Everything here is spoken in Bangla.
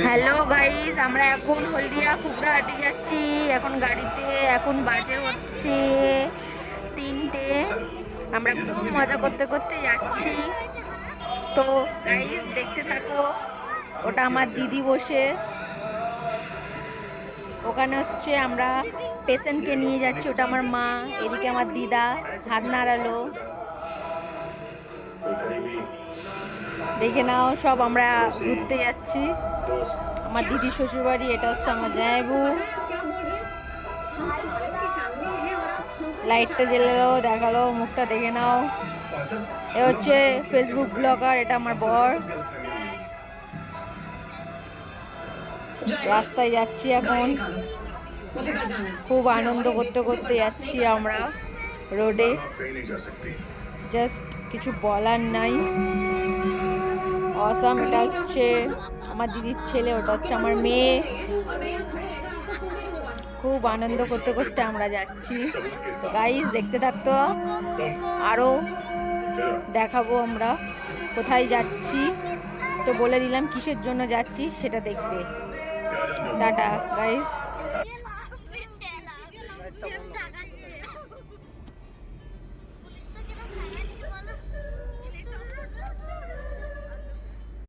হ্যালো গাইস, আমরা এখন হলদিয়া কুকড়াহাটি যাচ্ছি। এখন গাড়িতে এখন বাজে হচ্ছে 3টে। আমরা খুব মজা করতে করতে যাচ্ছি। তো গাইস দেখতে থাকো। ওটা আমার দিদি বসে, ওখানে হচ্ছে আমরা পেশেন্টকে নিয়ে যাচ্ছি। ওটা আমার মা, এদিকে আমার দিদা হাত নাড়ালো। দেখে নাও, সব আমরা ঘুরতে যাচ্ছি। আমার দিদির শ্বশুরবাড়ি, এটা হচ্ছে আমার জামাইবু। লাইটটা জ্বেলেও দেখালো, মুখটা দেখে নাও। এ হচ্ছে ফেসবুক ব্লগার, এটা আমার বর। রাস্তায় যাচ্ছি এখন, খুব আনন্দ করতে করতে যাচ্ছি আমরা রোডে। জাস্ট কিছু বলার নাই, অসাম। এটা হচ্ছে আমার দিদির ছেলে, ওটা হচ্ছে আমার মেয়ে। খুব আনন্দ করতে করতে আমরা যাচ্ছি। তো গাইস দেখতে থাকতো, আরও দেখাবো আমরা কোথায় যাচ্ছি। তো বলে দিলাম কিসের জন্য যাচ্ছি, সেটা দেখবে। Tata guys.